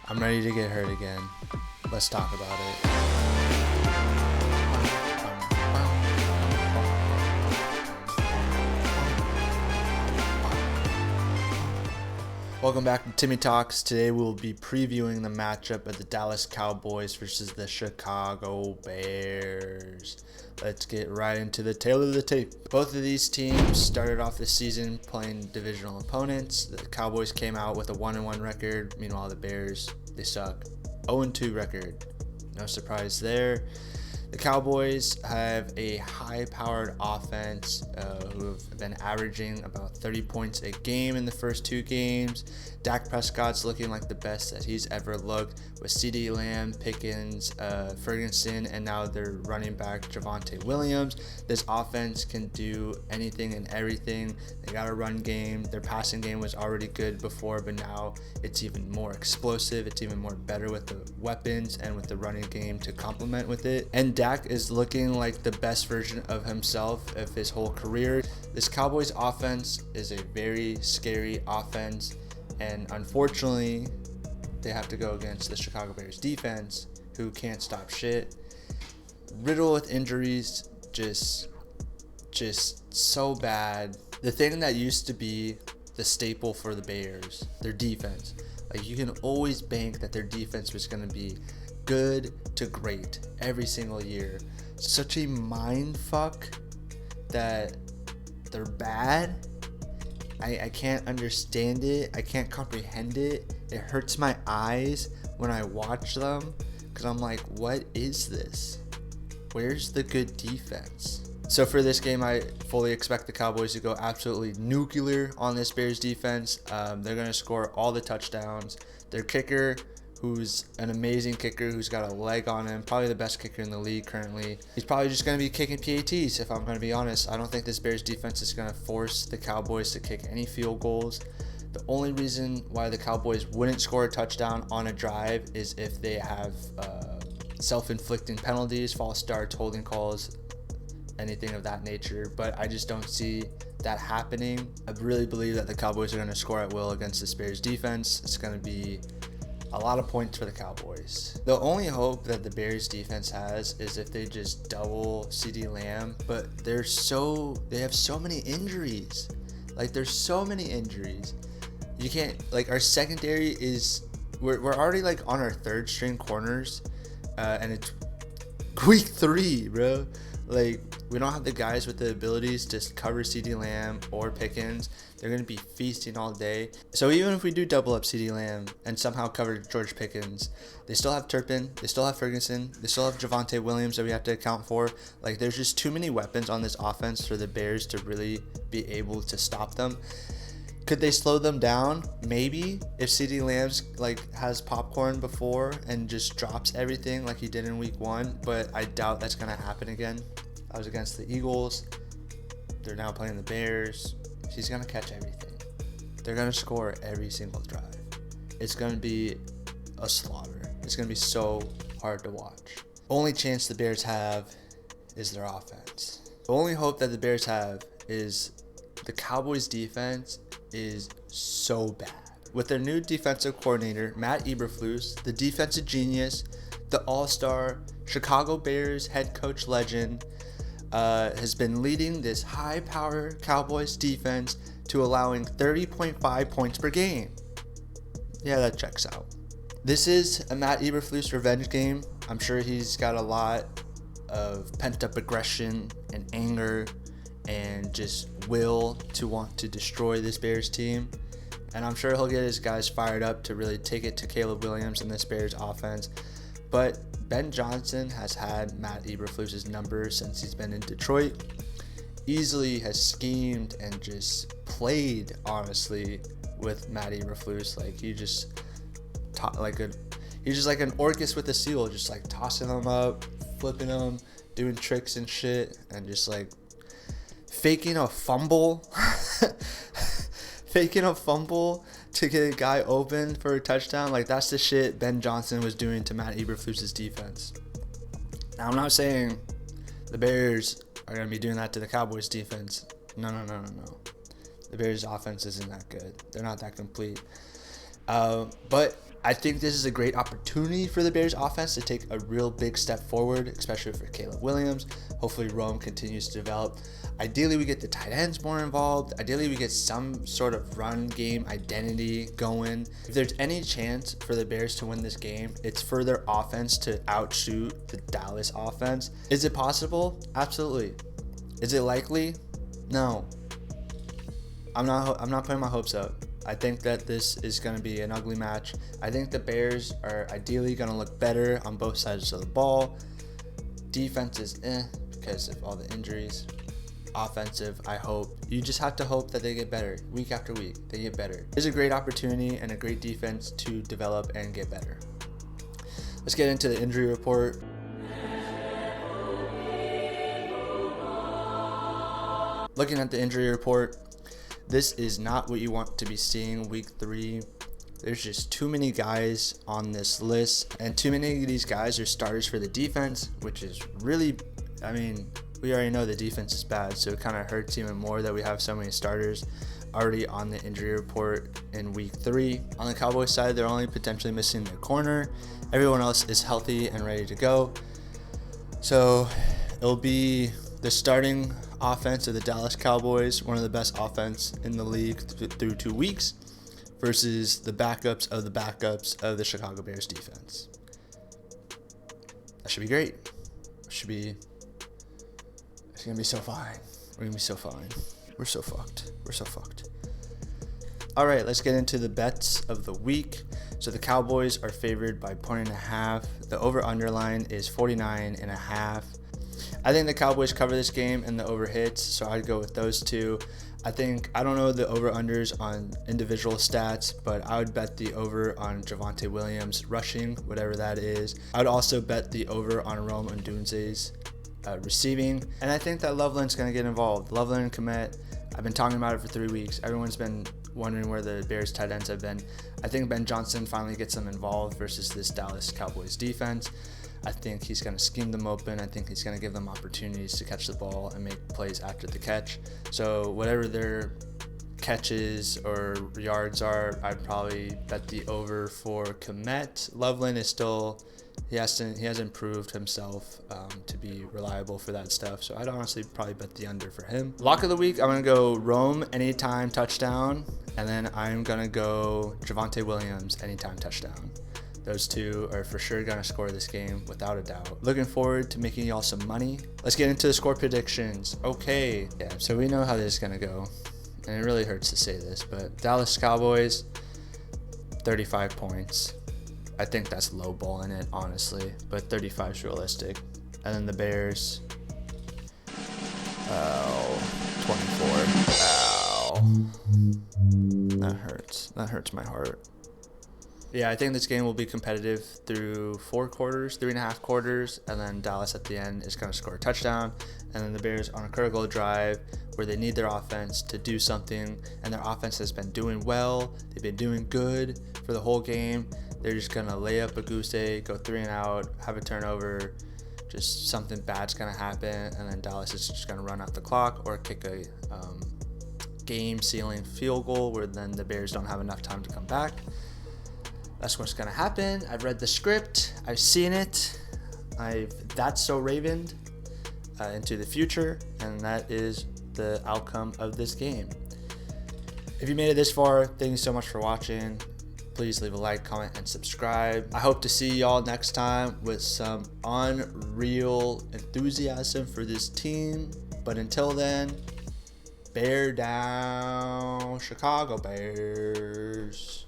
I'm ready to get hurt again. Let's talk about it. Welcome back to Timmy Talks. Today we will be previewing the matchup of the Dallas Cowboys versus the Chicago Bears. Let's get right into the tail of the tape. Both of these teams started off the season playing divisional opponents. The Cowboys came out with a 1-1 record. Meanwhile, the Bears, they suck. 0-2 record. No surprise there. The Cowboys have a high-powered offense who have been averaging about 30 points a game in the first two games. Dak Prescott's looking like the best that he's ever looked with CeeDee Lamb, Pickens, Ferguson, and now their running back Javonte Williams. This offense can do anything and everything. They got a run game. Their passing game was already good before, but now it's even more explosive. It's even more better with the weapons and with the running game to complement with it. And Dak is looking like the best version of himself of his whole career. This Cowboys offense is a very scary offense, and unfortunately they have to go against the Chicago Bears defense, who can't stop shit. Riddled with injuries, just so bad. The thing that used to be the staple for the Bears, their defense, like you can always bank that their defense was going to be good to great every single year. Such a mind fuck that they're bad. I can't understand it. I can't comprehend it. It hurts my eyes when I watch them because I'm like, what is this? Where's the good defense? So for this game, I fully expect the Cowboys to go absolutely nuclear on this Bears defense. They're going to score all the touchdowns. Their kicker, who's an amazing kicker, who's got a leg on him, probably the best kicker in the league currently. He's probably just going to be kicking PATs, if I'm going to be honest. I don't think this Bears defense is going to force the Cowboys to kick any field goals. The only reason why the Cowboys wouldn't score a touchdown on a drive is if they have self-inflicting penalties, false starts, holding calls, anything of that nature. But I just don't see that happening. I really believe that the Cowboys are going to score at will against this Bears defense. It's going to be a lot of points for the Cowboys. The only hope that the Bears defense has is if they just double CeeDee Lamb, but they have so many injuries. Like there's so many injuries. You can't, like, our secondary is, we're already like on our third string corners, and it's week 3, bro. Like, we don't have the guys with the abilities to cover CeeDee Lamb or Pickens. They're going to be feasting all day. So even if we do double up CeeDee Lamb and somehow cover George Pickens, they still have Turpin, they still have Ferguson, they still have Javonte Williams that we have to account for. Like, there's just too many weapons on this offense for the Bears to really be able to stop them. Could they slow them down? Maybe, if CeeDee Lamb's has popcorn before and just drops everything like he did in week 1, but I doubt that's going to happen again. I was against the Eagles. They're now playing the Bears. He's going to catch everything. They're going to score every single drive. It's going to be a slaughter. It's going to be so hard to watch. Only chance the Bears have is their offense. The only hope that the Bears have is the Cowboys defense is so bad. With their new defensive coordinator, Matt Eberflus, the defensive genius, the all-star Chicago Bears head coach legend, has been leading this high-power Cowboys defense to allowing 30.5 points per game. Yeah, that checks out. This is a Matt Eberflus revenge game. I'm sure he's got a lot of pent-up aggression and anger and just will to want to destroy this Bears team. And I'm sure he'll get his guys fired up to really take it to Caleb Williams and this Bears offense. But Ben Johnson has had Matt Eberflus's number since he's been in Detroit. Easily has schemed and just played, honestly, with Matt Eberflus. Like, he's just like an Orcus with a seal, just like tossing them up, flipping them, doing tricks and shit, and just like faking a fumble to get a guy open for a touchdown. Like, that's the shit Ben Johnson was doing to Matt Eberflus's defense. Now, I'm not saying the Bears are going to be doing that to the Cowboys defense. No. The Bears offense isn't that good. They're not that complete. But I think this is a great opportunity for the Bears offense to take a real big step forward, especially for Caleb Williams. Hopefully Rome continues to develop. Ideally, we get the tight ends more involved. Ideally, we get some sort of run game identity going. If there's any chance for the Bears to win this game, it's for their offense to outshoot the Dallas offense. Is it possible? Absolutely. Is it likely? No. I'm not putting my hopes up. I think that this is going to be an ugly match. I think the Bears are ideally going to look better on both sides of the ball. Defense is because of all the injuries. Offensive, I hope. You just have to hope that they get better. Week after week, they get better. It's a great opportunity and a great defense to develop and get better. Let's get into the injury report. Looking at the injury report, this is not what you want to be seeing week 3. There's just too many guys on this list, and too many of these guys are starters for the defense, which is really, we already know the defense is bad, so it kind of hurts even more that we have so many starters already on the injury report in week 3. On the Cowboys side, they're only potentially missing their corner. Everyone else is healthy and ready to go. So it'll be the starting offense of the Dallas Cowboys, one of the best offense in the league through 2 weeks, versus the backups of the Chicago Bears defense. That should be great. It's gonna be so fine. We're gonna be so fine. We're so fucked. All right, let's get into the bets of the week. So the Cowboys are favored by 1.5. The over/under line is 49.5. I think the Cowboys cover this game and the over hits, so I'd go with those two. I don't know the over/unders on individual stats, but I would bet the over on Javonte Williams rushing, whatever that is. I would also bet the over on Rome Odunze's receiving, and I think that Loveland's going to get involved. Loveland and Kmet, I've been talking about it for 3 weeks. Everyone's been wondering where the Bears tight ends have been. I think Ben Johnson finally gets them involved versus this Dallas Cowboys defense. I think he's going to scheme them open. I think he's going to give them opportunities to catch the ball and make plays after the catch. So whatever their catches or yards are, I'd probably bet the over for Kmet. Loveland is still, he has improved himself to be reliable for that stuff. So I'd honestly probably bet the under for him. Lock of the week, I'm going to go Rome anytime touchdown. And then I'm going to go Javonte Williams anytime touchdown. Those two are for sure going to score this game without a doubt. Looking forward to making y'all some money. Let's get into the score predictions. Okay. Yeah, so we know how this is going to go. And it really hurts to say this, but Dallas Cowboys, 35 points. I think that's lowballing it, honestly, but 35 is realistic. And then the Bears, 24. Ow. That hurts my heart. Yeah, I think this game will be competitive through 3.5 quarters, and then Dallas at the end is going to score a touchdown, and then the Bears on a critical drive where they need their offense to do something, and their offense has been doing well. They've been doing good for the whole game. They're just going to lay up a goose egg, go 3 and out, have a turnover, just something bad's going to happen, and then Dallas is just going to run out the clock or kick a game-sealing field goal where then the Bears don't have enough time to come back. That's what's going to happen. I've read the script. I've seen it. That's so Ravened into the future, and that is the outcome of this game. If you made it this far, thank you so much for watching. Please leave a like, comment, and subscribe. I hope to see y'all next time with some unreal enthusiasm for this team. But until then, bear down, Chicago Bears.